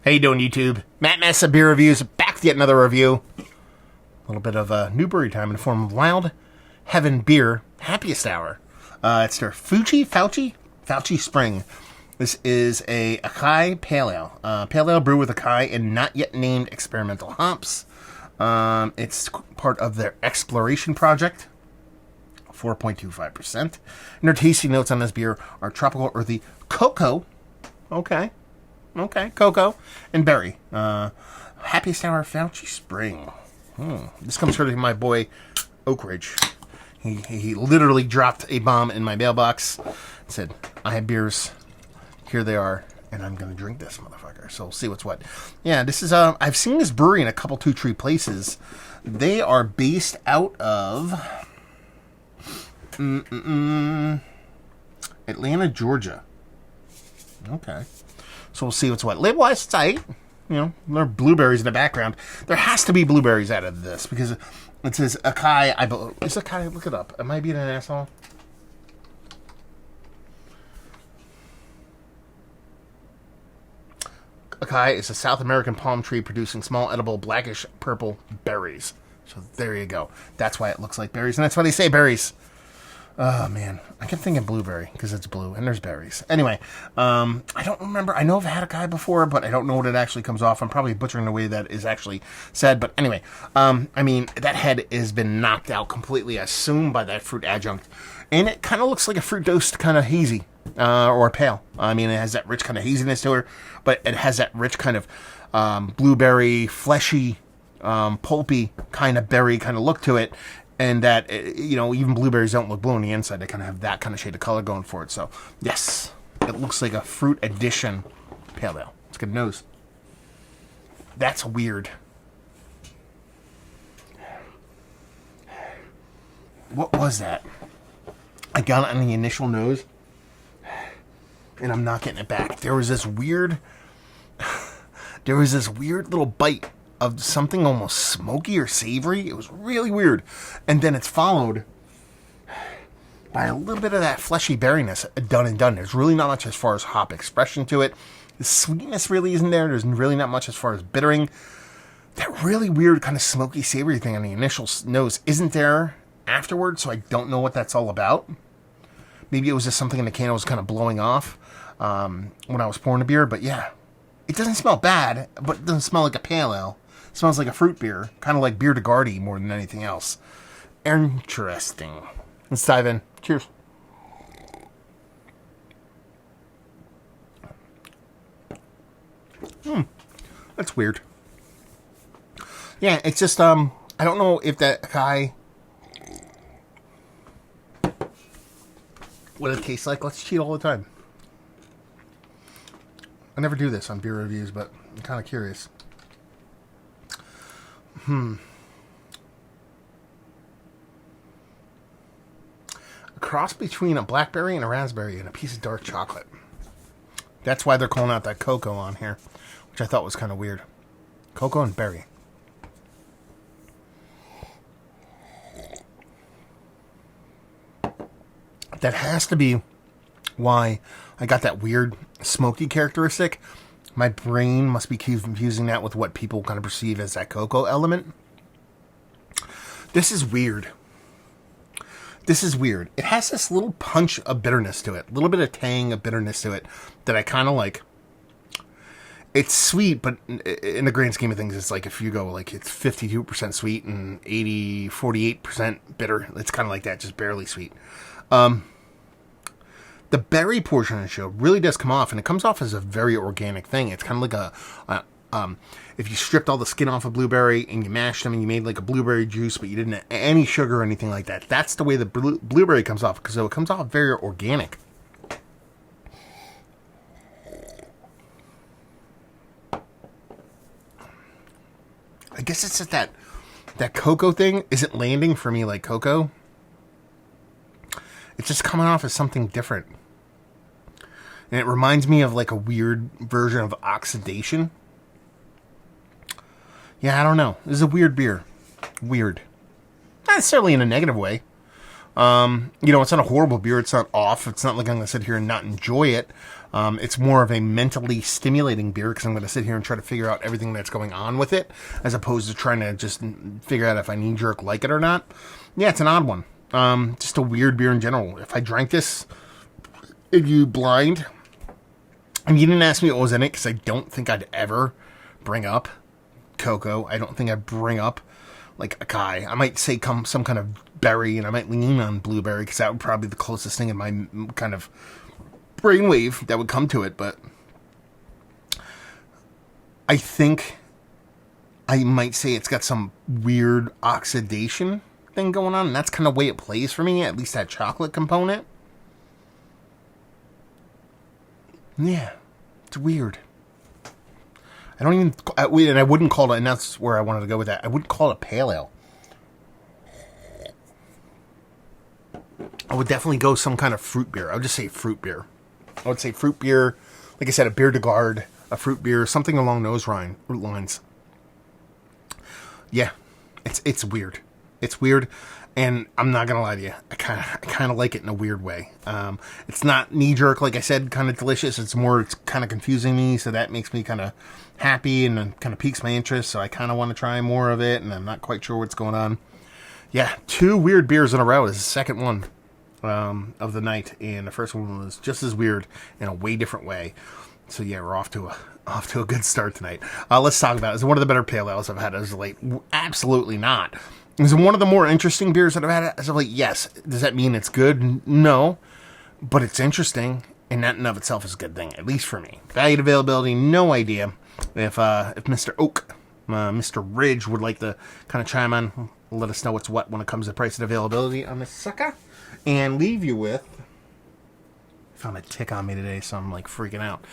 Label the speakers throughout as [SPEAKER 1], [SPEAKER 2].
[SPEAKER 1] How you doing, YouTube? Matt Massa Beer Reviews, back with yet another review. A little bit of Newbury time in the form of Wild Heaven Beer Happiest Hour. It's their Fauci Spring. This is a Açaí Pale Ale. Pale Ale brewed with Açaí and not yet named experimental hops. It's part of their exploration project. 4.25%. And their tasting notes on this beer are tropical earthy cocoa. Okay, cocoa and berry. Happiest Hour Fauci Spring. This comes from my boy Oak Ridge. He literally dropped a bomb in my mailbox. Said, I have beers. Here they are. And I'm going to drink this motherfucker. So we'll see what's what. Yeah, this is, I've seen this brewery in a couple Two Tree places. They are based out of Atlanta, Georgia. Okay. So we'll see what's what. Label-wise, it's aight. You know, there are blueberries in the background. There has to be blueberries out of this because it says Açaí. Is Açaí? Look it up. Am I being an asshole? Açaí is a South American palm tree producing small, edible, blackish purple berries. So there you go. That's why it looks like berries, and that's why they say berries. Oh, man. I kept thinking blueberry because it's blue and there's berries. Anyway, I don't remember. I know I've had Açaí before, but I don't know what it actually comes off. I'm probably butchering the way that is actually said. But anyway, I mean, that head has been knocked out completely, I assume, by that fruit adjunct. And it kind of looks like a fruit dosed kind of hazy or pale. I mean, it has that rich kind of haziness to it, but it has that rich kind of blueberry, fleshy, pulpy kind of berry kind of look to it. And that, you know, even blueberries don't look blue on the inside. They kind of have that kind of shade of color going for it. So, yes, it looks like a fruit addition pale ale. It's good nose. That's weird. What was that? I got it on the initial nose, and I'm not getting it back. There was this weird little bite of something almost smoky or savory. It was really weird. And then it's followed by a little bit of that fleshy berryness done. There's really not much as far as hop expression to it. The sweetness really isn't there. There's really not much as far as bittering. That really weird kind of smoky savory thing on the initial nose isn't there afterwards, so I don't know what that's all about. Maybe it was just something in the can that was kind of blowing off when I was pouring the beer. But yeah, it doesn't smell bad, but it doesn't smell like a pale ale. It smells like a fruit beer, kind of like Beer de Garde more than anything else. Interesting. Let's dive in. Cheers. That's weird. Yeah, it's just, I don't know if that guy, what it tastes like. Let's cheat all the time. I never do this on beer reviews, but I'm kind of curious. A cross between a blackberry and a raspberry and a piece of dark chocolate. That's why they're calling out that cocoa on here, which I thought was kind of weird. Cocoa and berry. That has to be why I got that weird smoky characteristic. My brain must be confusing that with what people kind of perceive as that cocoa element. This is weird. It has this little punch of bitterness to it. A little bit of tang of bitterness to it that I kind of like. It's sweet, but in the grand scheme of things, it's like if you go like it's 52% sweet and 48% bitter. It's kind of like that, just barely sweet. The berry portion of the show really does come off, and it comes off as a very organic thing. It's kind of like if you stripped all the skin off a blueberry and you mashed them and you made like a blueberry juice, but you didn't add any sugar or anything like that. That's the way the blueberry comes off, because it comes off very organic. I guess it's just that cocoa thing isn't landing for me like cocoa. It's just coming off as something different. And it reminds me of like a weird version of oxidation. Yeah, I don't know. This is a weird beer. Weird. Not necessarily in a negative way. You know, it's not a horrible beer. It's not off. It's not like I'm going to sit here and not enjoy it. It's more of a mentally stimulating beer because I'm going to sit here and try to figure out everything that's going on with it, as opposed to trying to just figure out if I knee-jerk like it or not. Yeah, it's an odd one. Just a weird beer in general. If I drank this, if you blind, and you didn't ask me what was in it, because I don't think I'd ever bring up cocoa. I don't think I'd bring up like acai. I might say some kind of berry, and I might lean on blueberry because that would probably be the closest thing in my kind of brainwave that would come to it. But I think I might say it's got some weird oxidation thing going on, and that's kind of the way it plays for me, at least that chocolate component. Yeah, it's weird. I don't even, and I wouldn't call it, and that's where I wanted to go with that, I wouldn't call it a pale ale. I would definitely go some kind of fruit beer. I would just say fruit beer. I would say fruit beer, like I said, a beer de garde, a fruit beer, something along those lines. Yeah, it's weird. It's weird, and I'm not gonna lie to you. I kind of like it in a weird way. It's not knee jerk, like I said, kind of delicious. It's kind of confusing me, so that makes me kind of happy and kind of piques my interest. So I kind of want to try more of it, and I'm not quite sure what's going on. Yeah, 2 weird beers in a row. This is the second one of the night, and the first one was just as weird in a way different way. So yeah, we're off to a good start tonight. Let's talk about it. Is it one of the better pale ales I've had as of late? Absolutely not. Is it one of the more interesting beers that I've had as of late? Yes. Does that mean it's good? No. But it's interesting, and that in of itself is a good thing, at least for me. Value and availability, no idea. If Mr. Oak, Mr. Ridge would like to kind of chime on, let us know what's what when it comes to price and availability on this sucker, and leave you with... Found a tick on me today, so I'm like freaking out.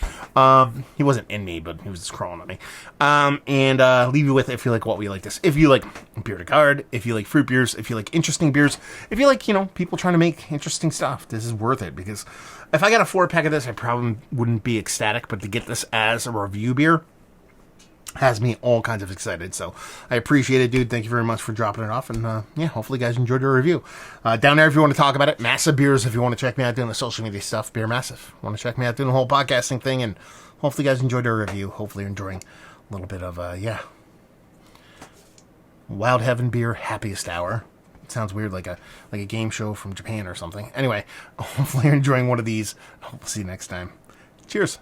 [SPEAKER 1] He wasn't in me, but he was just crawling at me. And leave you with, if you like what we like this. If you like beer de garde, if you like fruit beers, if you like interesting beers, if you like, people trying to make interesting stuff, this is worth it. Because if I got a 4-pack of this, I probably wouldn't be ecstatic, but to get this as a review beer has me all kinds of excited. So I appreciate it, dude. Thank you very much for dropping it off. And yeah, hopefully you guys enjoyed your review. Down there, if you want to talk about it, Massive Beers, if you want to check me out doing the social media stuff, Beer Massive. Want to check me out doing the whole podcasting thing. And hopefully you guys enjoyed our review. Hopefully you're enjoying a little bit of, Wild Heaven Beer Happiest Hour. It sounds weird, like a game show from Japan or something. Anyway, hopefully you're enjoying one of these. We'll see you next time. Cheers.